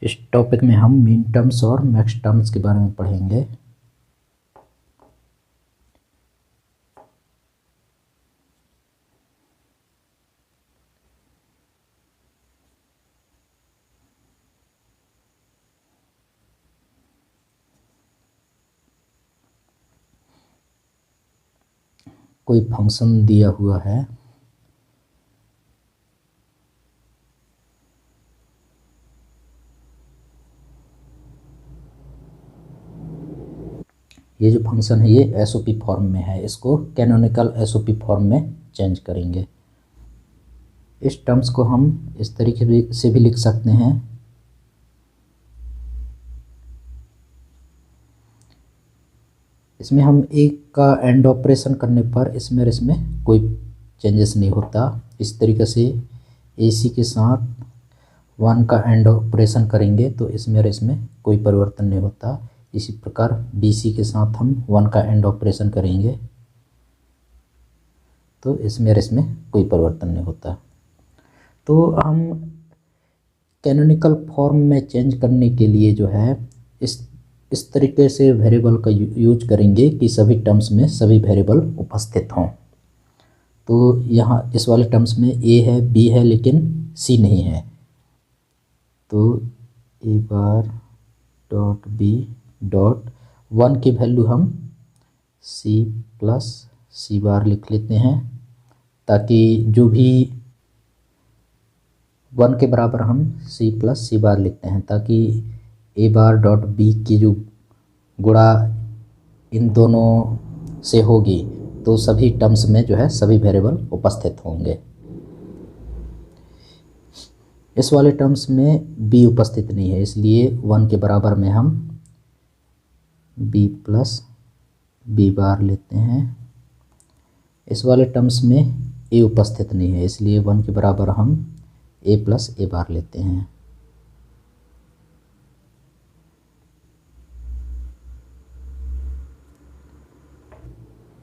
इस टॉपिक में हम मीन टर्म्स और मैक्स टर्म्स के बारे में पढ़ेंगे। कोई फंक्शन दिया हुआ है, ये जो फंक्शन है ये एसओपी फॉर्म में है, इसको कैनोनिकल एसओपी फॉर्म में चेंज करेंगे। इस टर्म्स को हम इस तरीके से भी लिख सकते हैं, इसमें हम एक का एंड ऑपरेशन करने पर इसमें कोई चेंजेस नहीं होता। इस तरीके से एसी के साथ 1 का एंड ऑपरेशन करेंगे तो इसमें कोई परिवर्तन नहीं होता। इसी प्रकार बीसी के साथ हम 1 का एंड ऑपरेशन करेंगे तो इसमें कोई परिवर्तन नहीं होता। तो हम कैनोनिकल फॉर्म में चेंज करने के लिए जो है इस तरीके से वेरिएबल का यूज करेंगे कि सभी टर्म्स में सभी वेरिएबल उपस्थित हों। तो यहाँ इस वाले टर्म्स में ए है, बी है, लेकिन सी नहीं है। तो ए बार डॉट बी डॉट 1 की वैल्यू हम सी प्लस सी बार लिख लेते हैं, ताकि जो भी 1 के बराबर हम सी प्लस सी बार लिखते हैं, ताकि ए बार डॉट बी की जो गुणा इन दोनों से होगी तो सभी टर्म्स में जो है सभी वेरिएबल उपस्थित होंगे। इस वाले टर्म्स में बी उपस्थित नहीं है, इसलिए 1 के बराबर में हम बी प्लस बी बार लेते हैं। इस वाले टर्म्स में ए उपस्थित नहीं है, इसलिए 1 के बराबर हम ए प्लस ए बार लेते हैं।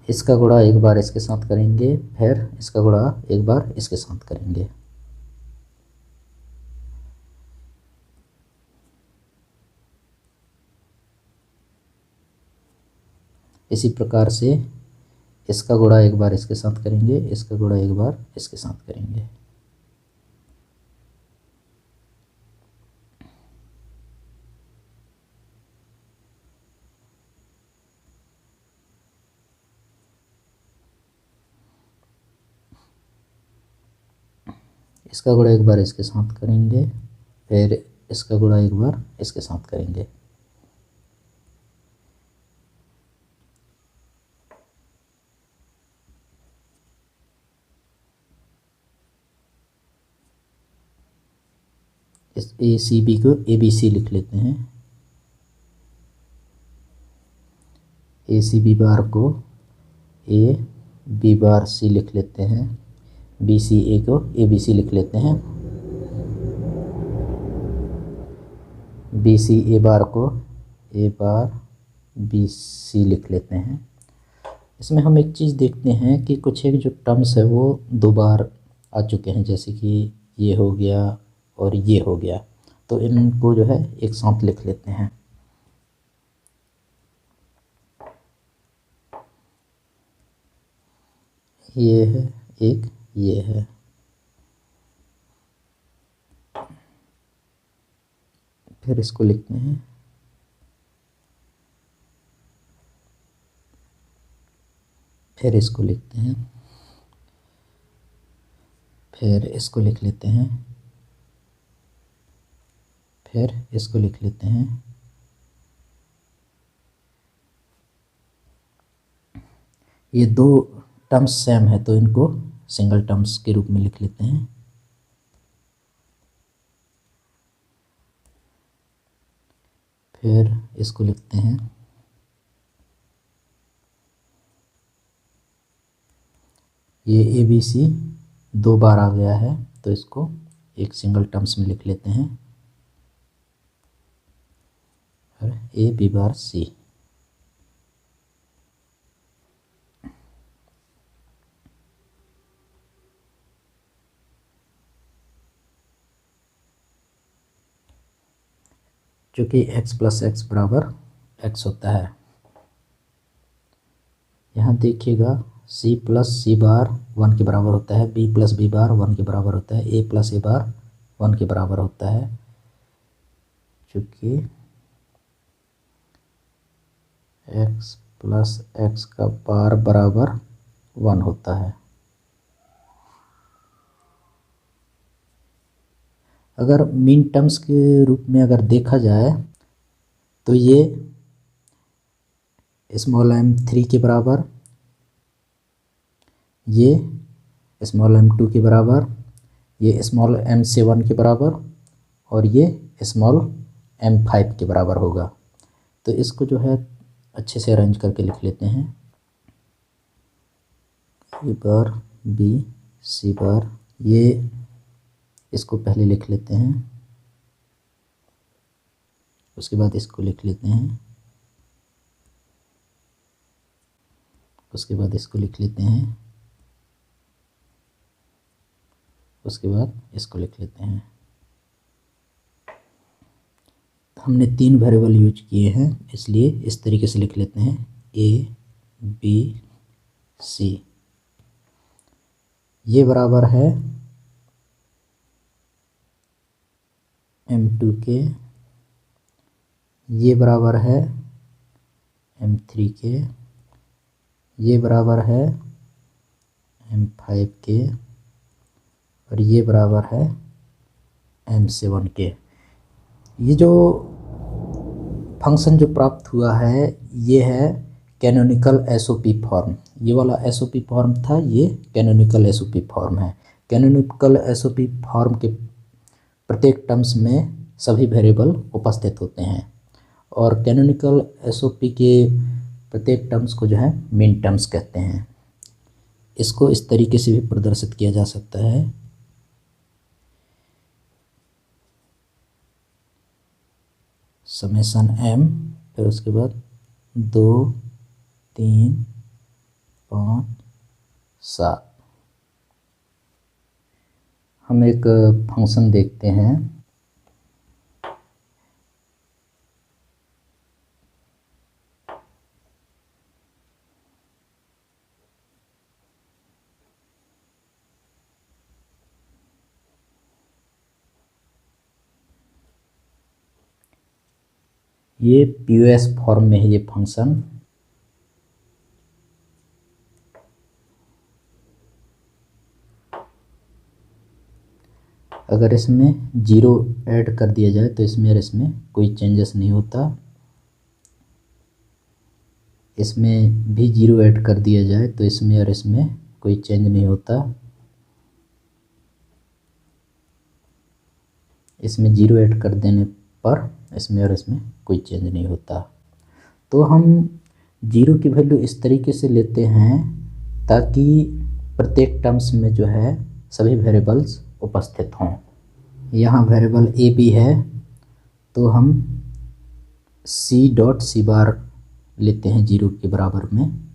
इसका गुणा एक बार इसके साथ करेंगे, फिर इसका गुणा एक बार इसके साथ करेंगे। इसी प्रकार से इसका गुणा एक बार इसके साथ करेंगे, इसका गुणा एक बार इसके साथ करेंगे। इसका गुणा एक बार इसके साथ करेंगे, फिर इसका गुणा एक बार इसके साथ करेंगे। इस ए सी बी को ए बी सी लिख लेते हैं, ए सी बी बार को ए बी बार सी लिख लेते हैं, बी सी ए को ए बी सी लिख लेते हैं, बी सी ए बार को ए बार बी सी लिख लेते हैं। इसमें हम एक चीज़ देखते हैं कि कुछ एक जो टर्म्स है वो 2 बार आ चुके हैं, जैसे कि ये हो गया और ये हो गया, तो इनको जो है एक साथ लिख लेते हैं। ये है एक, ये है, फिर इसको लिखते हैं, फिर इसको लिखते हैं, फिर इसको लिख लेते हैं, फिर इसको लिख लेते हैं। ये 2 टर्म्स सेम है तो इनको सिंगल टर्म्स के रूप में लिख लेते हैं। फिर इसको लिखते हैं, ये ए बी सी 2 बार आ गया है तो इसको एक सिंगल टर्म्स में लिख लेते हैं, और ए बी बार सी। चूँकि x प्लस एक्स बराबर x होता है। यहाँ देखिएगा c प्लस सी बार 1 के बराबर होता है, b प्लस बी बार 1 के बराबर होता है, a प्लस ए बार 1 के बराबर होता है। चूँकि x प्लस एक्स का बार बराबर 1 होता है। अगर मीन टर्म्स के रूप में अगर देखा जाए तो ये स्मॉल m3 के बराबर, ये स्मॉल m2 के बराबर, ये स्मॉल m7 के बराबर और ये स्मॉल m5 के बराबर होगा। तो इसको जो है अच्छे से अरेंज करके लिख लेते हैं। ए बार बी सी बार, ये इसको पहले लिख लेते हैं, उसके बाद इसको लिख लेते हैं, उसके बाद इसको लिख लेते हैं, उसके बाद इसको लिख लेते हैं। हमने 3 वेरिएबल यूज किए हैं, इसलिए इस तरीके से लिख लेते हैं ए बी सी। ये बराबर है m2 के, ये बराबर है m3 के, ये बराबर है m5 के और ये बराबर है m7 के। ये जो फंक्शन जो प्राप्त हुआ है ये है कैनोनिकल एसओपी फॉर्म। ये वाला एसओपी फॉर्म था, ये कैनोनिकल एसओपी फॉर्म है। कैनोनिकल एसओपी फॉर्म के प्रत्येक टर्म्स में सभी वेरिएबल उपस्थित होते हैं और कैनोनिकल एसओपी के प्रत्येक टर्म्स को जो है मीन टर्म्स कहते हैं। इसको इस तरीके से भी प्रदर्शित किया जा सकता है। समेशन m, फिर उसके बाद 2 3 5 7। हम एक फंक्शन देखते हैं। ये POS फॉर्म में है ये फंक्शन। अगर इसमें 0 ऐड कर दिया जाए तो इसमें और इसमें कोई चेंजेस नहीं होता। इसमें भी 0 ऐड कर दिया जाए तो इसमें और इसमें कोई चेंज नहीं होता। इसमें 0 ऐड कर देने पर इसमें और इसमें कोई चेंज नहीं होता। तो हम 0 की वैल्यू इस तरीके से लेते हैं ताकि प्रत्येक टर्म्स में जो है सभी वेरिएबल्स उपस्थित हों। यहाँ वेरिएबल ए बी है तो हम सी डॉट सी बार लेते हैं 0 के बराबर में।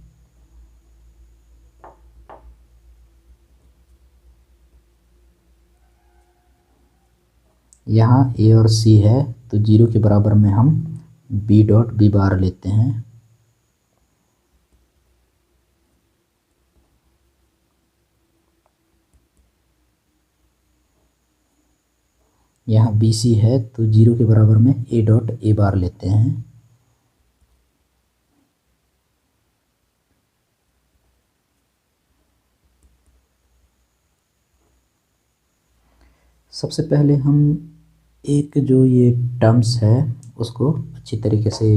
यहाँ ए और सी है तो 0 के बराबर में हम बी डॉट बी बार लेते हैं। यहाँ बी सी है तो 0 के बराबर में ए डॉट ए बार लेते हैं। सबसे पहले हम एक जो ये टर्म्स है उसको अच्छी तरीके से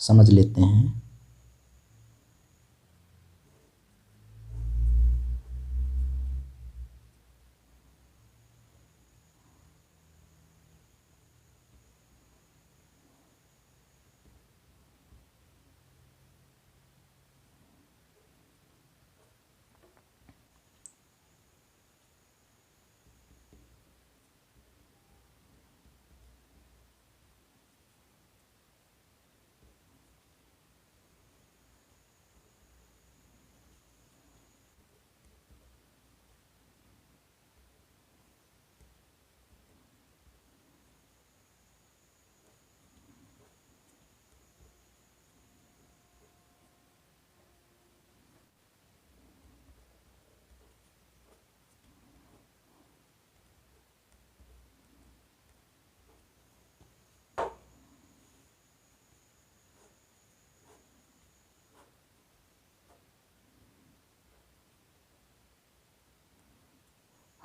समझ लेते हैं।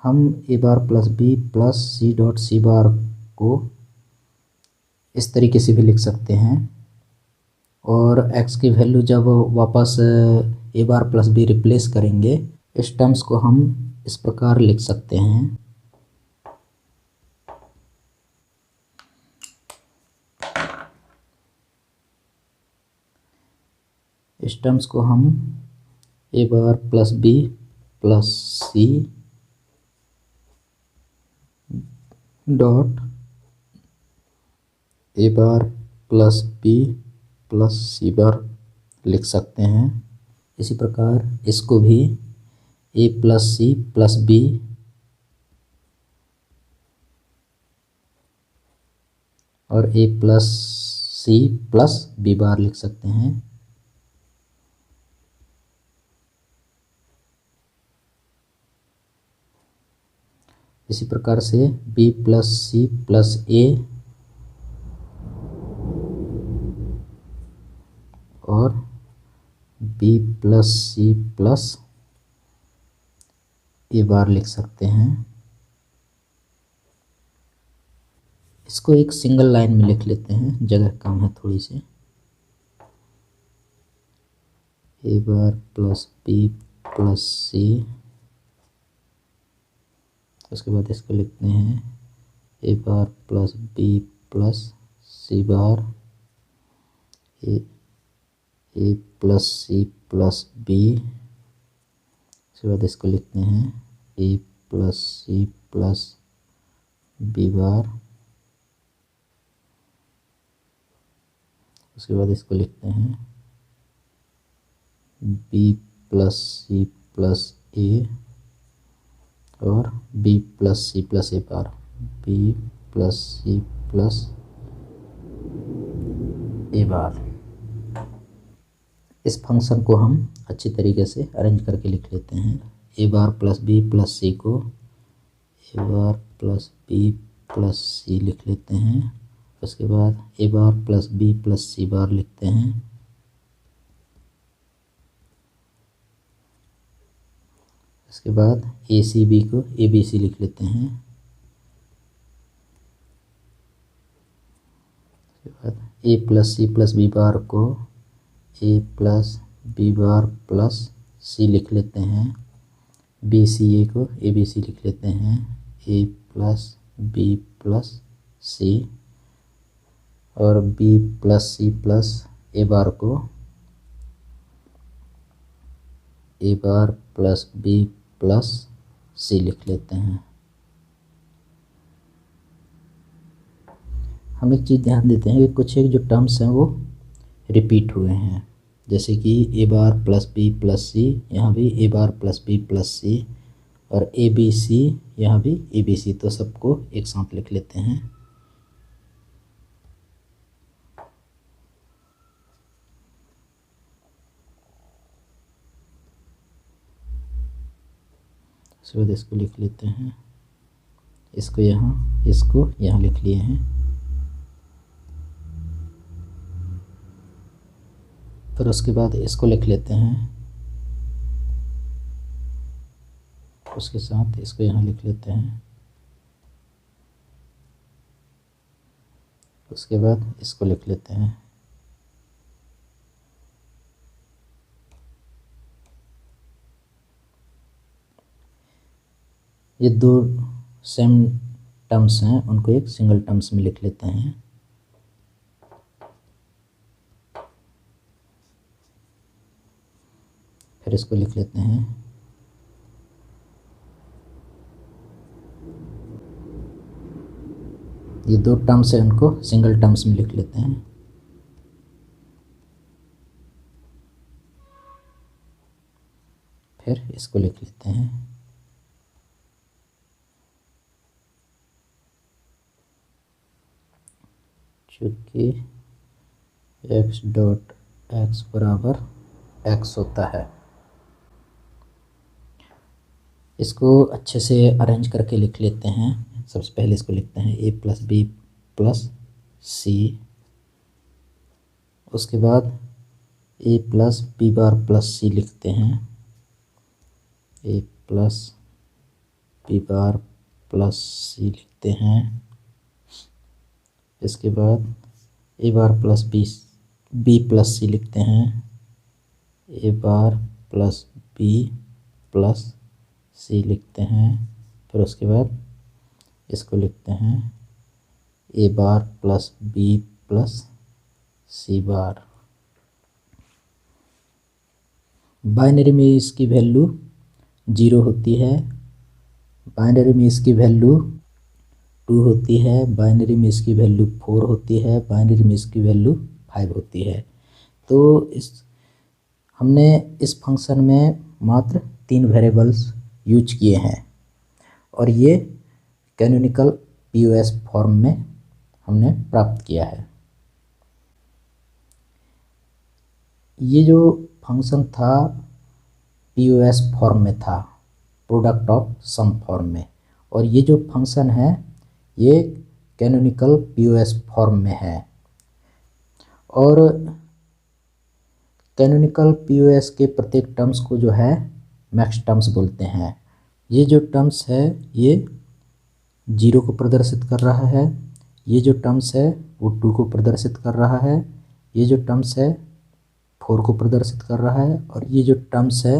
हम A bar plus B plus C dot C bar को इस तरीके से भी लिख सकते हैं, और x की वैल्यू जब वापस ए बार प्लस बी रिप्लेस करेंगे, इस टर्म्स को हम इस प्रकार लिख सकते हैं। इस टर्म्स को हम A bar plus B plus C dot A bar plus B plus C bar लिख सकते हैं। इसी प्रकार इसको भी A plus C plus B और A plus C plus B bar लिख सकते हैं। इसी प्रकार से B plus C plus A और B plus C plus A bar लिख सकते हैं। इसको एक सिंगल लाइन में लिख लेते हैं, जगह कम है थोड़ी सी। A bar plus B plus C, उसके बाद इसको लिखते हैं A bar plus B plus C bar, A plus C plus B, उसके बाद इसको लिखते हैं A plus C plus B bar, उसके बाद इसको लिखते हैं B plus C plus A और B plus C plus A bar, B plus C plus A bar. इस फंक्शन को हम अच्छी तरीके से अरेंज करके लिख लेते हैं। A bar plus B plus सी को ए bar plus B plus C लिख लेते हैं। उसके बाद ए bar plus B plus C बार लिखते हैं। इसके बाद ए सी बी को ए बी सी लिख लेते हैं। उसके बाद A plus C plus B bar को A plus B bar plus C लिख लेते हैं। बी सी ए को ए बी सी लिख लेते हैं। ए प्लस बी प्लस सी और B plus C plus A बार को ए bar plus B plus C लिख लेते हैं। हम एक चीज़ ध्यान देते हैं कि कुछ एक जो टर्म्स हैं वो रिपीट हुए हैं, जैसे कि ए बार प्लस बी प्लस सी, यहाँ भी ए बार प्लस बी प्लस सी, और ए बी सी यहाँ भी ए बी सी, तो सबको एक साथ लिख लेते हैं। उसके बाद इसको लिख लेते हैं, इसको यहाँ लिख लिए हैं। फिर उसके बाद इसको लिख लेते हैं, उसके साथ इसको यहाँ लिख लेते हैं। उसके बाद इसको लिख लेते हैं। ये दो सेम टर्म्स हैं, उनको एक सिंगल टर्म्स में लिख लेते हैं। फिर इसको लिख लेते हैं। ये दो टर्म्स हैं, उनको सिंगल टर्म्स में लिख लेते हैं। फिर इसको लिख लेते हैं। चूँकि x डॉट x बराबर x होता है, इसको अच्छे से अरेंज करके लिख लेते हैं। सबसे पहले इसको लिखते हैं A plus B plus C, उसके बाद A plus B bar plus सी लिखते हैं। A plus B bar plus सी लिखते हैं। इसके बाद ए बार प्लस बी प्लस सी लिखते हैं। A bar plus B plus सी लिखते हैं। फिर उसके बाद इसको लिखते हैं A bar plus B plus C bar. Binary में इसकी वैल्यू 0 होती है, बाइनरी में इसकी वैल्यू 2 होती है, बाइनरी में इसकी वैल्यू 4 होती है, बाइनरी में इसकी वैल्यू 5 होती है। तो हमने इस फंक्शन में मात्र 3 वेरिएबल्स यूज किए हैं और ये कैनोनिकल पीओएस फॉर्म में हमने प्राप्त किया है। ये जो फंक्शन था पीओएस फॉर्म में था, प्रोडक्ट ऑफ सम फॉर्म में, और ये जो फंक्शन है ये कैनोनिकल पीओएस फॉर्म में है। और कैनोनिकल पीओएस के प्रत्येक टर्म्स को जो है मैक्स टर्म्स बोलते हैं। ये जो टर्म्स है ये 0 को प्रदर्शित कर रहा है, ये जो टर्म्स है वो 2 को प्रदर्शित कर रहा है, ये जो टर्म्स है 4 को प्रदर्शित कर रहा है, और ये जो टर्म्स है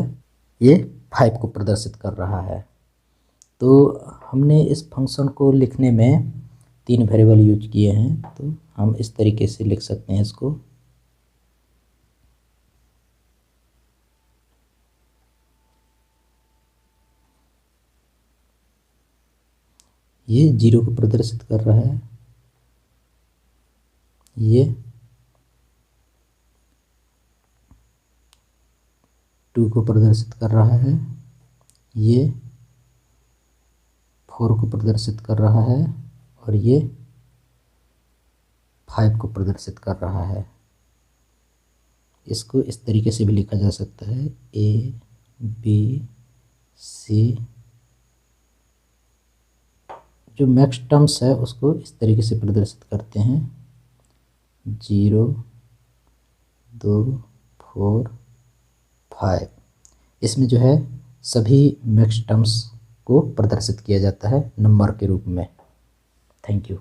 ये 5 को प्रदर्शित कर रहा है। तो हमने इस फंक्शन को लिखने में 3 वेरिएबल यूज किए हैं, तो हम इस तरीके से लिख सकते हैं इसको। ये 0 को प्रदर्शित कर रहा है, ये 2 को प्रदर्शित कर रहा है, ये 4 को प्रदर्शित कर रहा है, और ये 5 को प्रदर्शित कर रहा है। इसको इस तरीके से भी लिखा जा सकता है, ए बी सी। जो मैक्स टर्म्स है उसको इस तरीके से प्रदर्शित करते हैं, 0 2 4 5। इसमें जो है सभी मैक्स टर्म्स को प्रदर्शित किया जाता है नंबर के रूप में। Thank you.